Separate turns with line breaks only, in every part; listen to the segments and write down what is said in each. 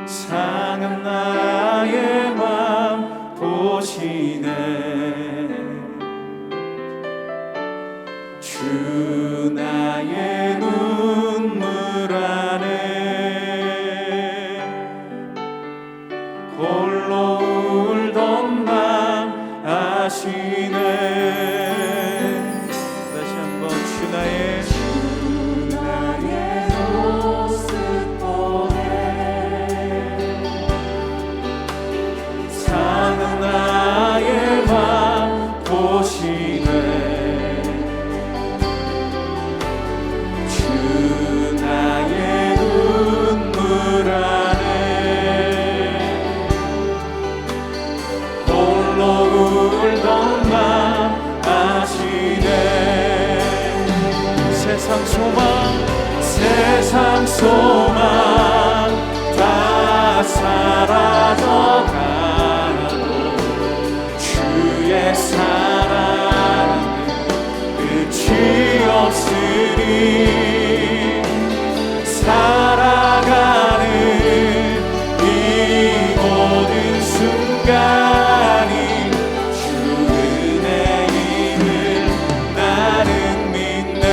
상한 나의 맘 보시네. 주 나의 눈물 안에 홀로 울던 맘 아시네. 다시 한번 주 나의 모습 보네. 상한 나의 맘 보시네. 세상 소망 다 사라져가도 주의 사랑은 끝이 없으니 살아가는 이 모든 순간이 주 은혜임을 나는 믿네.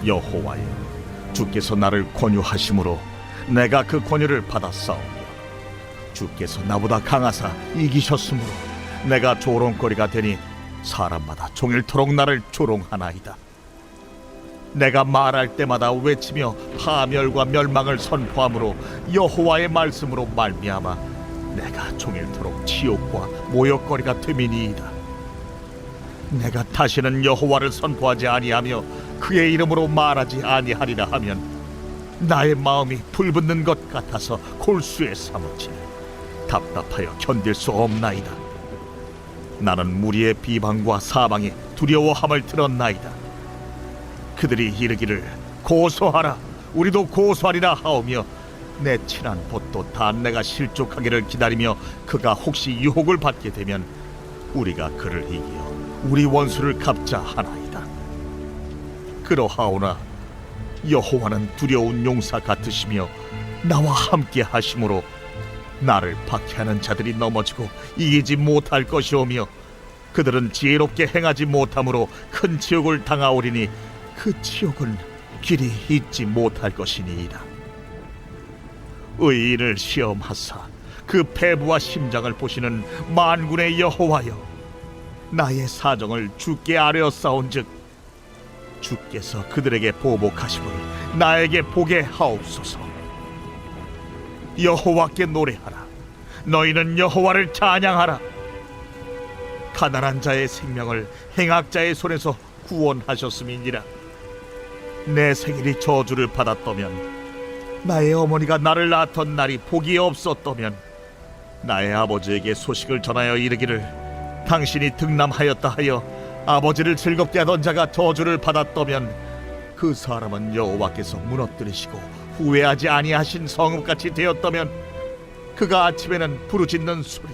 여호와여, 주께서 나를 권유하심으로 내가 그 권유를 받았사오며 주께서 나보다 강하사 이기셨으므로 내가 조롱거리가 되니 사람마다 종일토록 나를 조롱하나이다. 내가 말할 때마다 외치며 파멸과 멸망을 선포함으로 여호와의 말씀으로 말미암아 내가 종일토록 치욕과 모욕거리가 됨이니이다. 내가 다시는 여호와를 선포하지 아니하며 그의 이름으로 말하지 아니하리라 하면 나의 마음이 불붙는 것 같아서 골수에 사무치니 답답하여 견딜 수 없나이다. 나는 무리의 비방과 사방에 두려워함을 들었나이다. 그들이 이르기를 고소하라, 우리도 고소하리라 하오며 내 친한 봇도 다 내가 실족하기를 기다리며 그가 혹시 유혹을 받게 되면 우리가 그를 이기어 우리 원수를 갚자 하나이다. 그러하오나 여호와는 두려운 용사 같으시며 나와 함께 하심으로 나를 박해하는 자들이 넘어지고 이기지 못할 것이오며 그들은 지혜롭게 행하지 못함으로 큰 치욕을 당하오리니 그 치욕은 길이 잊지 못할 것이니이다. 의인을 시험하사 그 배부와 심장을 보시는 만군의 여호와여, 나의 사정을 주께 아뢰었사온즉 주께서 그들에게 보복하심을 나에게 보게 하옵소서. 여호와께 노래하라, 너희는 여호와를 찬양하라. 가난한 자의 생명을 행악자의 손에서 구원하셨음이니라. 내 생일이 저주를 받았다면, 나의 어머니가 나를 낳았던 날이 복이 없었다면, 나의 아버지에게 소식을 전하여 이르기를 당신이 등남하였다 하여 아버지를 즐겁게 하던 자가 저주를 받았다면 그 사람은 여호와께서 무너뜨리시고 후회하지 아니하신 성읍같이 되었다면 그가 아침에는 부르짖는 소리,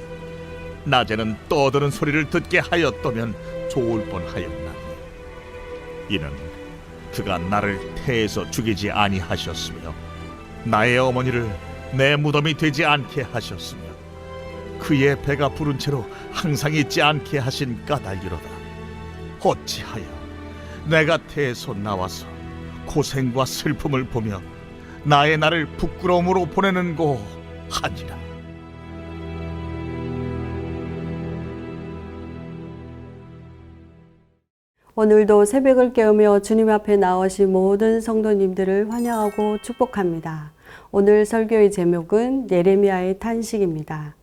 낮에는 떠드는 소리를 듣게 하였다면 좋을 뻔하였나니 이는 그가 나를 태에서 죽이지 아니하셨으며 나의 어머니를 내 무덤이 되지 않게 하셨으며 그의 배가 부른 채로 항상 있지 않게 하신 까닭이로다. 어찌하여 내가 태에서 나와서 고생과 슬픔을 보며 나의 날을 부끄러움으로 보내는고 하니라.
오늘도 새벽을 깨우며 주님 앞에 나오신 모든 성도님들을 환영하고 축복합니다. 오늘 설교의 제목은 예레미야의 탄식입니다.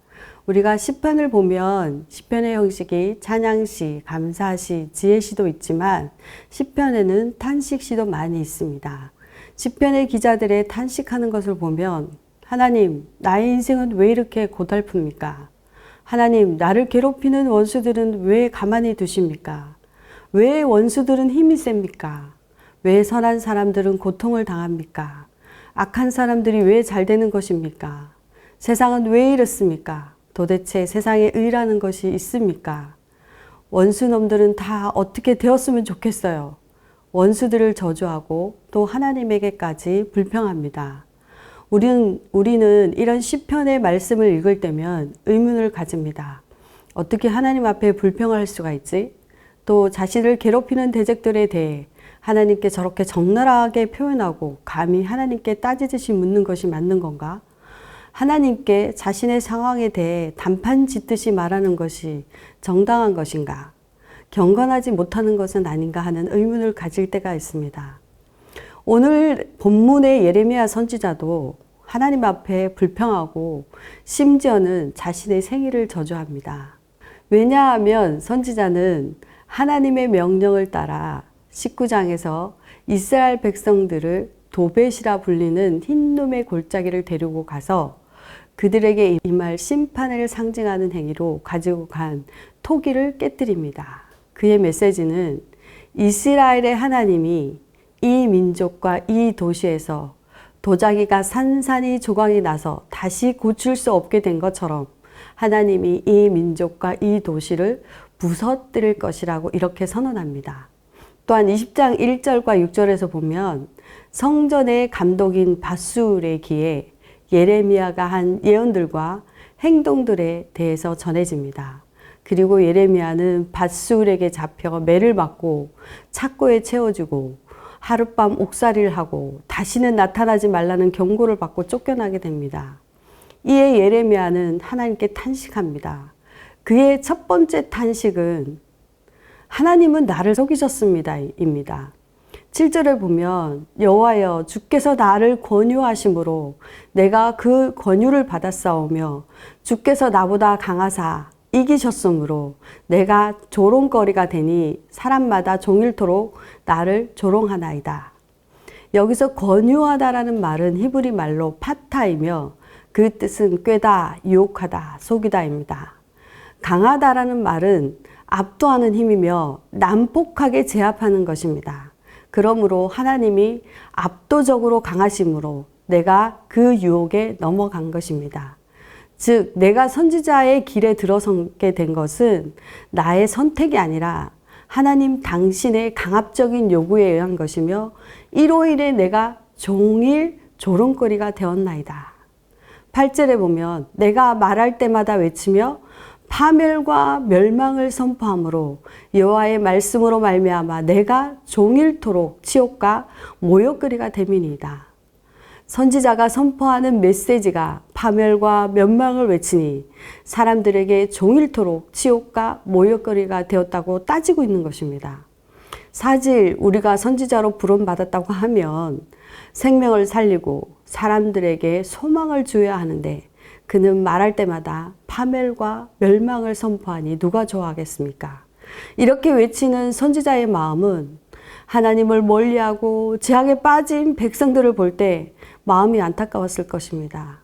우리가 시편을 보면 시편의 형식이 찬양시, 감사시, 지혜시도 있지만 시편에는 탄식시도 많이 있습니다. 시편의 기자들의 탄식하는 것을 보면 하나님, 나의 인생은 왜 이렇게 고달픕니까? 하나님, 나를 괴롭히는 원수들은 왜 가만히 두십니까? 왜 원수들은 힘이 셉니까? 왜 선한 사람들은 고통을 당합니까? 악한 사람들이 왜 잘 되는 것입니까? 세상은 왜 이렇습니까? 도대체 세상에 의라는 것이 있습니까? 원수놈들은 다 어떻게 되었으면 좋겠어요. 원수들을 저주하고 또 하나님에게까지 불평합니다. 우리는 이런 시편의 말씀을 읽을 때면 의문을 가집니다. 어떻게 하나님 앞에 불평할 수가 있지? 또 자신을 괴롭히는 대적들에 대해 하나님께 저렇게 적나라하게 표현하고 감히 하나님께 따지듯이 묻는 것이 맞는 건가? 하나님께 자신의 상황에 대해 단판 짓듯이 말하는 것이 정당한 것인가? 경건하지 못하는 것은 아닌가 하는 의문을 가질 때가 있습니다. 오늘 본문의 예레미야 선지자도 하나님 앞에 불평하고 심지어는 자신의 생일을 저주합니다. 왜냐하면 선지자는 하나님의 명령을 따라 19장에서 이스라엘 백성들을 도벳이라 불리는 흰놈의 골짜기를 데리고 가서 그들에게 임할 심판을 상징하는 행위로 가지고 간 토기를 깨뜨립니다. 그의 메시지는 이스라엘의 하나님이 이 민족과 이 도시에서 도자기가 산산이 조각이 나서 다시 고칠 수 없게 된 것처럼 하나님이 이 민족과 이 도시를 부서뜨릴 것이라고 이렇게 선언합니다. 또한 20장 1절과 6절에서 보면 성전의 감독인 밧수울의 귀에 예레미야가 한 예언들과 행동들에 대해서 전해집니다. 그리고 예레미야는 밧수울에게 잡혀 매를 맞고 착고에 채워주고 하룻밤 옥살이를 하고 다시는 나타나지 말라는 경고를 받고 쫓겨나게 됩니다. 이에 예레미야는 하나님께 탄식합니다. 그의 첫 번째 탄식은 하나님은 나를 속이셨습니다 입니다. 7절을 보면 여호와여 주께서 나를 권유하심으로 내가 그 권유를 받았사오며 주께서 나보다 강하사 이기셨으므로 내가 조롱거리가 되니 사람마다 종일토록 나를 조롱하나이다. 여기서 권유하다라는 말은 히브리 말로 파타이며 그 뜻은 꾀다, 유혹하다, 속이다입니다. 강하다라는 말은 압도하는 힘이며 난폭하게 제압하는 것입니다. 그러므로 하나님이 압도적으로 강하심으로 내가 그 유혹에 넘어간 것입니다. 즉 내가 선지자의 길에 들어서게 된 것은 나의 선택이 아니라 하나님 당신의 강압적인 요구에 의한 것이며 이로 인해 내가 종일 조롱거리가 되었나이다. 8절에 보면 내가 말할 때마다 외치며 파멸과 멸망을 선포함으로 여호와의 말씀으로 말미암아 내가 종일토록 치욕과 모욕거리가 됨이니이다. 선지자가 선포하는 메시지가 파멸과 멸망을 외치니 사람들에게 종일토록 치욕과 모욕거리가 되었다고 따지고 있는 것입니다. 사실 우리가 선지자로 부름받았다고 하면 생명을 살리고 사람들에게 소망을 주어야 하는데 그는 말할 때마다 파멸과 멸망을 선포하니 누가 좋아하겠습니까? 이렇게 외치는 선지자의 마음은 하나님을 멀리하고 죄악에 빠진 백성들을 볼 때 마음이 안타까웠을 것입니다.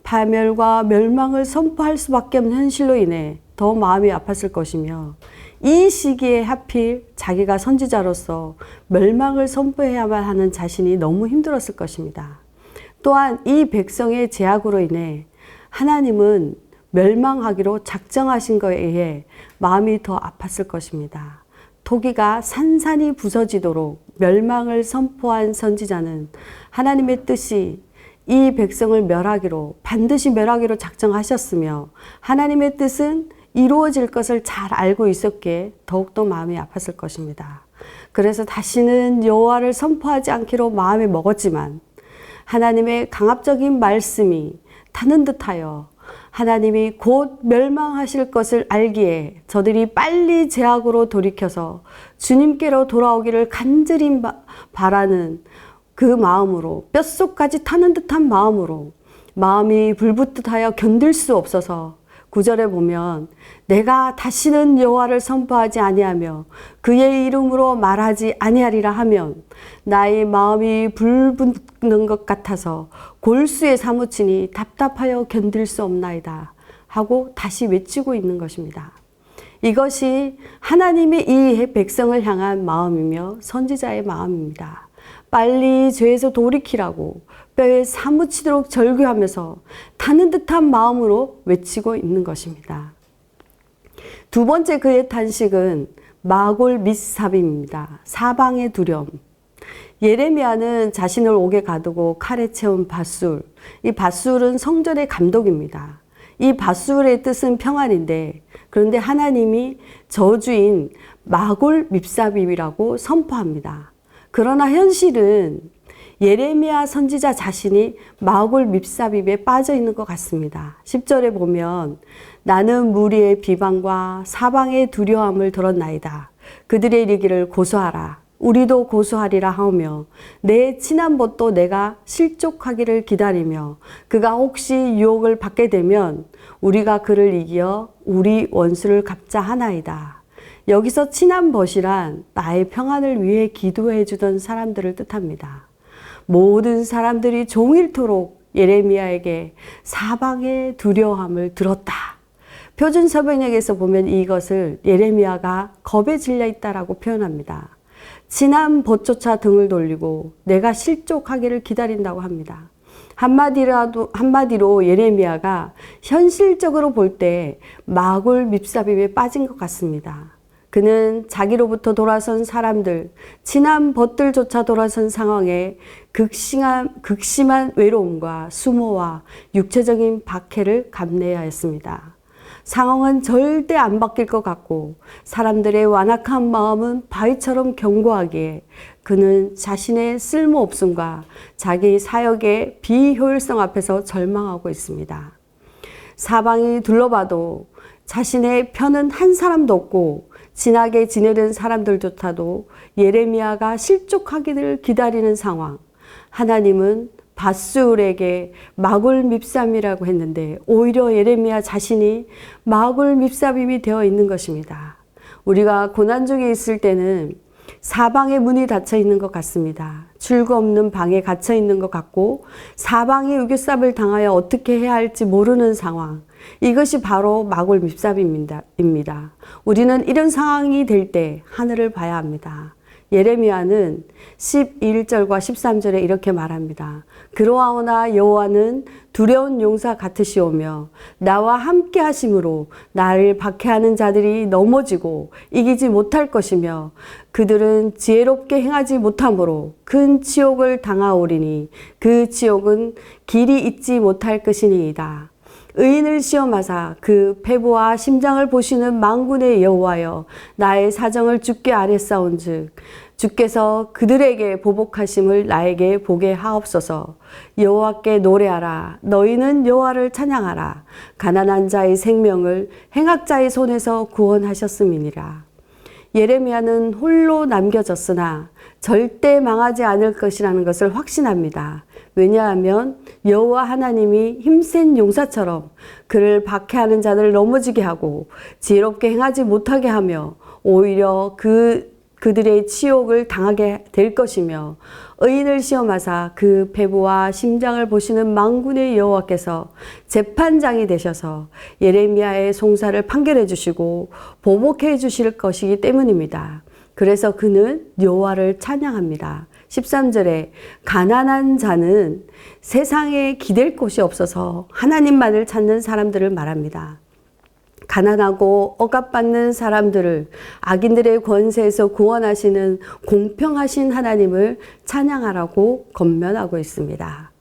파멸과 멸망을 선포할 수밖에 없는 현실로 인해 더 마음이 아팠을 것이며 이 시기에 하필 자기가 선지자로서 멸망을 선포해야만 하는 자신이 너무 힘들었을 것입니다. 또한 이 백성의 죄악으로 인해 하나님은 멸망하기로 작정하신 것에 의해 마음이 더 아팠을 것입니다. 토기가 산산이 부서지도록 멸망을 선포한 선지자는 하나님의 뜻이 이 백성을 멸하기로 반드시 멸하기로 작정하셨으며 하나님의 뜻은 이루어질 것을 잘 알고 있었기에 더욱더 마음이 아팠을 것입니다. 그래서 다시는 여호와를 선포하지 않기로 마음에 먹었지만 하나님의 강압적인 말씀이 타는 듯하여 하나님이 곧 멸망하실 것을 알기에 저들이 빨리 죄악으로 돌이켜서 주님께로 돌아오기를 간절히 바라는 그 마음으로 뼛속까지 타는 듯한 마음으로 마음이 불붙듯하여 견딜 수 없어서 9절에 보면 내가 다시는 여호와를 선포하지 아니하며 그의 이름으로 말하지 아니하리라 하면 나의 마음이 불붙는 것 같아서 골수에 사무치니 답답하여 견딜 수 없나이다 하고 다시 외치고 있는 것입니다. 이것이 하나님의 이 백성을 향한 마음이며 선지자의 마음입니다. 빨리 죄에서 돌이키라고 뼈에 사무치도록 절규하면서 타는 듯한 마음으로 외치고 있는 것입니다. 두 번째 그의 탄식은 마골 밋삽입니다. 사방의 두려움. 예레미야는 자신을 옥에 가두고 칼에 채운 밧술. 이 밧술은 성전의 감독입니다. 이 밧술의 뜻은 평안인데, 그런데 하나님이 저주인 마골 밉삽입이라고 선포합니다. 그러나 현실은 예레미야 선지자 자신이 마골 밉삽입에 빠져 있는 것 같습니다. 10절에 보면 나는 무리의 비방과 사방의 두려움을 들었나이다. 그들의 이르기를 고소하라. 우리도 고소하리라 하오며 내 친한 벗도 내가 실족하기를 기다리며 그가 혹시 유혹을 받게 되면 우리가 그를 이겨 우리 원수를 갚자 하나이다. 여기서 친한 벗이란 나의 평안을 위해 기도해 주던 사람들을 뜻합니다. 모든 사람들이 종일토록 예레미야에게 사방의 두려움을 들었다. 표준 서번역에서 보면 이것을 예레미야가 겁에 질려 있다라고 표현합니다. 친한 벗조차 등을 돌리고 내가 실족하기를 기다린다고 합니다. 한마디로 예레미야가 현실적으로 볼 때 마골 밉삽입에 빠진 것 같습니다. 그는 자기로부터 돌아선 사람들, 친한 벗들조차 돌아선 상황에 극심한 외로움과 수모와 육체적인 박해를 감내해야 했습니다. 상황은 절대 안 바뀔 것 같고 사람들의 완악한 마음은 바위처럼 견고하기에 그는 자신의 쓸모없음과 자기 사역의 비효율성 앞에서 절망하고 있습니다. 사방이 둘러봐도 자신의 편은 한 사람도 없고 친하게 지내는 사람들조차도 예레미야가 실족하기를 기다리는 상황. 하나님은 밧술에게 마골 밉삽이라고 했는데 오히려 예레미야 자신이 마골 밉삽이 되어 있는 것입니다. 우리가 고난 중에 있을 때는 사방의 문이 닫혀 있는 것 같습니다. 출구 없는 방에 갇혀 있는 것 같고 사방의 유교삽을 당하여 어떻게 해야 할지 모르는 상황. 이것이 바로 마골 밉삽입니다. 우리는 이런 상황이 될 때 하늘을 봐야 합니다. 예레미야는 11절과 13절에 이렇게 말합니다. 그러하오나 여호와는 두려운 용사 같으시오며 나와 함께 하심으로 나를 박해하는 자들이 넘어지고 이기지 못할 것이며 그들은 지혜롭게 행하지 못함으로 큰 치욕을 당하오리니 그 치욕은 길이 잊지 못할 것이니이다. 의인을 시험하사 그 패부와 심장을 보시는 만군의 여호와여 나의 사정을 주께 아뢰사온즉 주께서 그들에게 보복하심을 나에게 보게 하옵소서. 여호와께 노래하라. 너희는 여호와를 찬양하라. 가난한 자의 생명을 행악자의 손에서 구원하셨음이니라. 예레미야는 홀로 남겨졌으나 절대 망하지 않을 것이라는 것을 확신합니다. 왜냐하면 여호와 하나님이 힘센 용사처럼 그를 박해하는 자를 넘어지게 하고 지혜롭게 행하지 못하게 하며 오히려 그들의 치욕을 당하게 될 것이며 의인을 시험하사 그 배부와 심장을 보시는 만군의 여호와께서 재판장이 되셔서 예레미야의 송사를 판결해 주시고 보복해 주실 것이기 때문입니다. 그래서 그는 여호와를 찬양합니다. 13절에 가난한 자는 세상에 기댈 곳이 없어서 하나님만을 찾는 사람들을 말합니다. 가난하고 억압받는 사람들을 악인들의 권세에서 구원하시는 공평하신 하나님을 찬양하라고 권면하고 있습니다.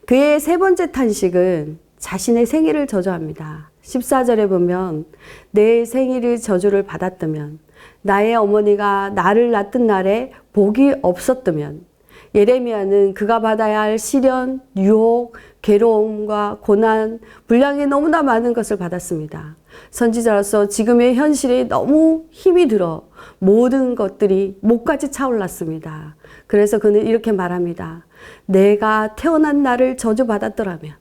그의 세 번째 탄식은 자신의 생일을 저주합니다. 14절에 보면 내 생일의 저주를 받았다면 나의 어머니가 나를 낳던 날에 복이 없었다면 예레미야는 그가 받아야 할 시련, 유혹, 괴로움과 고난, 분량이 너무나 많은 것을 받았습니다. 선지자로서 지금의 현실이 너무 힘이 들어 모든 것들이 목까지 차올랐습니다. 그래서 그는 이렇게 말합니다. 내가 태어난 날을 저주받았더라면,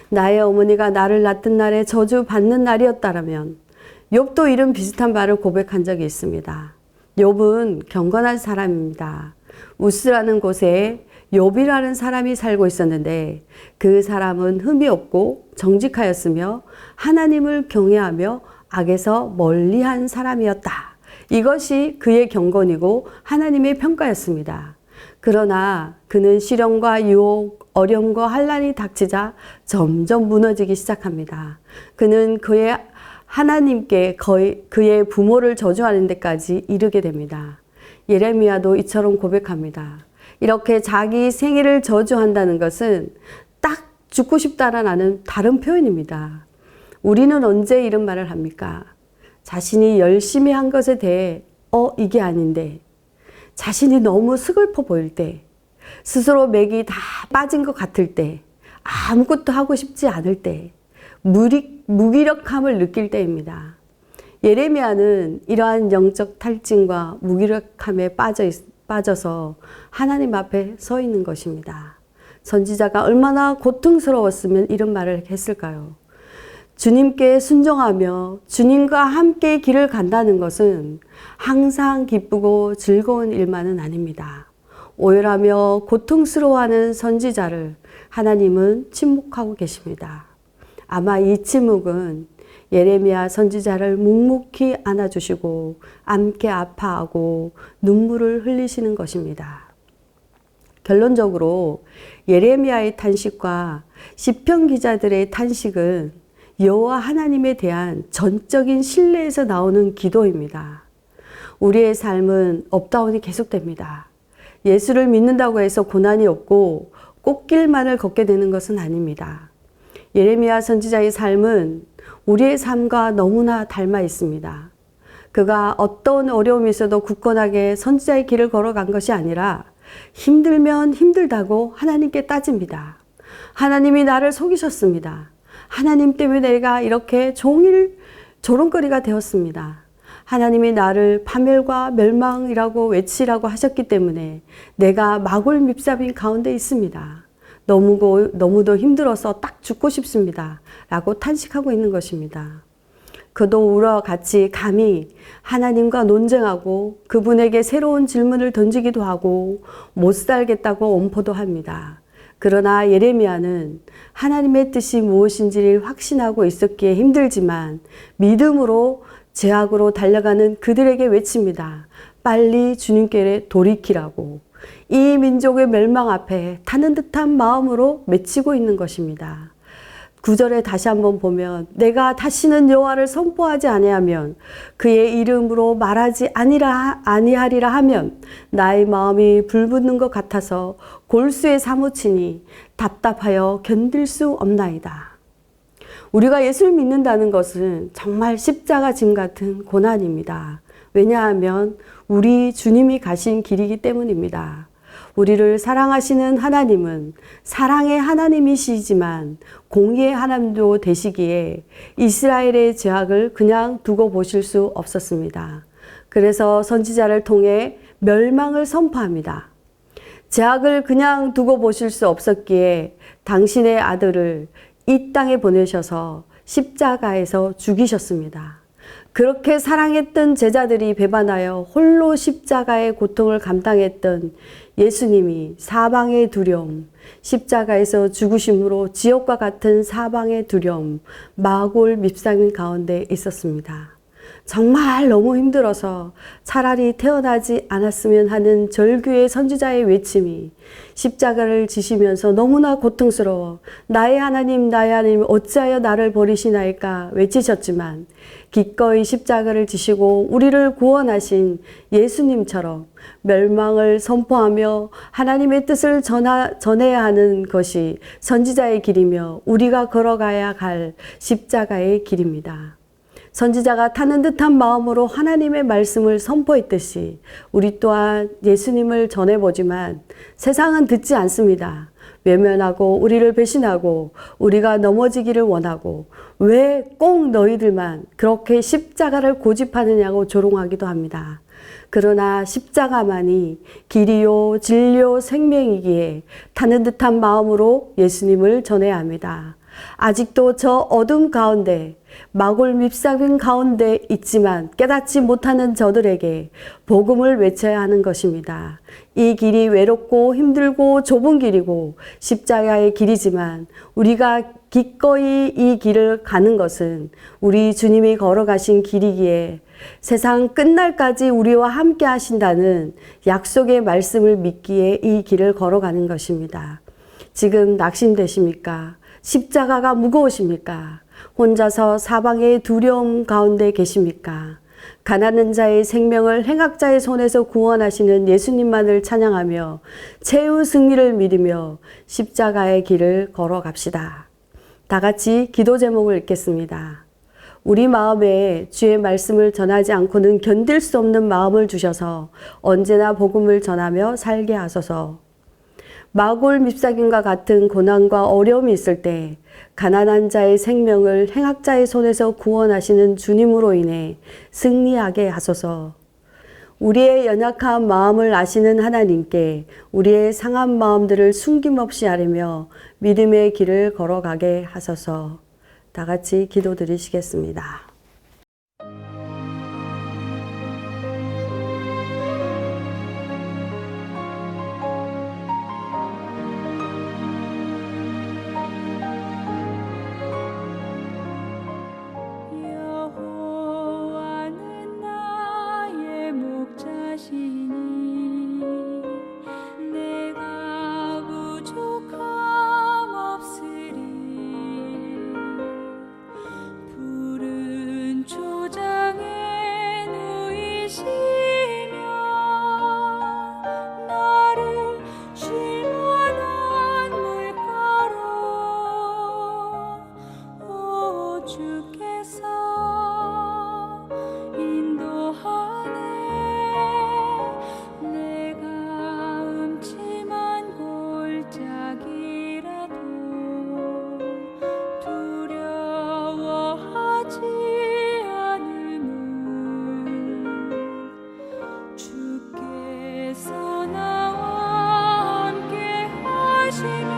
나의 어머니가 나를 낳던 날에 저주받는 날이었다라면, 욥도 이런 비슷한 말을 고백한 적이 있습니다. 욥은 경건한 사람입니다. 우스라는 곳에 욥이라는 사람이 살고 있었는데 그 사람은 흠이 없고 정직하였으며 하나님을 경외하며 악에서 멀리한 사람이었다. 이것이 그의 경건이고 하나님의 평가였습니다. 그러나 그는 시련과 유혹, 어려움과 환난이 닥치자 점점 무너지기 시작합니다. 그는 그의 하나님께 그의 부모를 저주하는 데까지 이르게 됩니다. 예레미야도 이처럼 고백합니다. 이렇게 자기 생애를 저주한다는 것은 딱 죽고 싶다라는 다른 표현입니다. 우리는 언제 이런 말을 합니까? 자신이 열심히 한 것에 대해 이게 아닌데, 자신이 너무 스글퍼 보일 때, 스스로 맥이 다 빠진 것 같을 때, 아무것도 하고 싶지 않을 때, 무기력함을 느낄 때입니다. 예레미야는 이러한 영적 탈진과 무기력함에 빠져서 하나님 앞에 서 있는 것입니다. 선지자가 얼마나 고통스러웠으면 이런 말을 했을까요? 주님께 순종하며 주님과 함께 길을 간다는 것은 항상 기쁘고 즐거운 일만은 아닙니다. 오열하며 고통스러워하는 선지자를 하나님은 침묵하고 계십니다. 아마 이 침묵은 예레미야 선지자를 묵묵히 안아주시고 함께 아파하고 눈물을 흘리시는 것입니다. 결론적으로 예레미야의 탄식과 시편 기자들의 탄식은 여호와 하나님에 대한 전적인 신뢰에서 나오는 기도입니다. 우리의 삶은 업다운이 계속됩니다. 예수를 믿는다고 해서 고난이 없고 꽃길만을 걷게 되는 것은 아닙니다. 예레미야 선지자의 삶은 우리의 삶과 너무나 닮아 있습니다. 그가 어떤 어려움이 있어도 굳건하게 선지자의 길을 걸어간 것이 아니라 힘들면 힘들다고 하나님께 따집니다. 하나님이 나를 속이셨습니다. 하나님 때문에 내가 이렇게 종일 조롱거리가 되었습니다. 하나님이 나를 파멸과 멸망이라고 외치라고 하셨기 때문에 내가 마골밉삽인 가운데 있습니다. 너무도 힘들어서 딱 죽고 싶습니다. 라고 탄식하고 있는 것입니다. 그도 우리와 같이 감히 하나님과 논쟁하고 그분에게 새로운 질문을 던지기도 하고 못 살겠다고 엄포도 합니다. 그러나 예레미야는 하나님의 뜻이 무엇인지를 확신하고 있었기에 힘들지만 믿음으로 제약으로 달려가는 그들에게 외칩니다. 빨리 주님께 돌이키라고. 이 민족의 멸망 앞에 타는 듯한 마음으로 맺히고 있는 것입니다. 9절에 다시 한번 보면 내가 다시는 여호와를 선포하지 아니하면 그의 이름으로 말하지 아니하리라 하면 나의 마음이 불붙는 것 같아서 골수에 사무치니 답답하여 견딜 수 없나이다. 우리가 예수를 믿는다는 것은 정말 십자가 짐 같은 고난입니다. 왜냐하면 우리 주님이 가신 길이기 때문입니다. 우리를 사랑하시는 하나님은 사랑의 하나님이시지만 공의의 하나님도 되시기에 이스라엘의 죄악을 그냥 두고 보실 수 없었습니다. 그래서 선지자를 통해 멸망을 선포합니다. 죄악을 그냥 두고 보실 수 없었기에 당신의 아들을 이 땅에 보내셔서 십자가에서 죽이셨습니다. 그렇게 사랑했던 제자들이 배반하여 홀로 십자가의 고통을 감당했던 예수님이 사방의 두려움, 십자가에서 죽으심으로 지옥과 같은 사방의 두려움, 마골 밉상 가운데 있었습니다. 정말 너무 힘들어서 차라리 태어나지 않았으면 하는 절규의 선지자의 외침이 십자가를 지시면서 너무나 고통스러워 나의 하나님 어찌하여 나를 버리시나이까 외치셨지만 기꺼이 십자가를 지시고 우리를 구원하신 예수님처럼 멸망을 선포하며 하나님의 뜻을 전해야 하는 것이 선지자의 길이며 우리가 걸어가야 할 십자가의 길입니다. 선지자가 타는 듯한 마음으로 하나님의 말씀을 선포했듯이 우리 또한 예수님을 전해보지만 세상은 듣지 않습니다. 외면하고 우리를 배신하고 우리가 넘어지기를 원하고 왜 꼭 너희들만 그렇게 십자가를 고집하느냐고 조롱하기도 합니다. 그러나 십자가만이 길이요 진리요 생명이기에 타는 듯한 마음으로 예수님을 전해야 합니다. 아직도 저 어둠 가운데 마골 밉삭인 가운데 있지만 깨닫지 못하는 저들에게 복음을 외쳐야 하는 것입니다. 이 길이 외롭고 힘들고 좁은 길이고 십자가의 길이지만 우리가 기꺼이 이 길을 가는 것은 우리 주님이 걸어가신 길이기에 세상 끝날까지 우리와 함께 하신다는 약속의 말씀을 믿기에 이 길을 걸어가는 것입니다. 지금 낙심되십니까? 십자가가 무거우십니까? 혼자서 사방의 두려움 가운데 계십니까? 가난한 자의 생명을 행악자의 손에서 구원하시는 예수님만을 찬양하며 최후 승리를 믿으며 십자가의 길을 걸어갑시다. 다 같이 기도 제목을 읽겠습니다. 우리 마음에 주의 말씀을 전하지 않고는 견딜 수 없는 마음을 주셔서 언제나 복음을 전하며 살게 하소서. 마골 밉사김과 같은 고난과 어려움이 있을 때 가난한 자의 생명을 행악자의 손에서 구원하시는 주님으로 인해 승리하게 하소서. 우리의 연약한 마음을 아시는 하나님께 우리의 상한 마음들을 숨김없이 아뢰며 믿음의 길을 걸어가게 하소서. 다 같이 기도드리시겠습니다.
여호와는 나의 목자시니 내가 부족함 없으리. 푸른 초장에 누이시며 나를 쉴 만한 물가로 오 주께서 인도하네. 내가 음침한 골짜기라도 두려워하지 않음은 주께서 나와 함께 하시니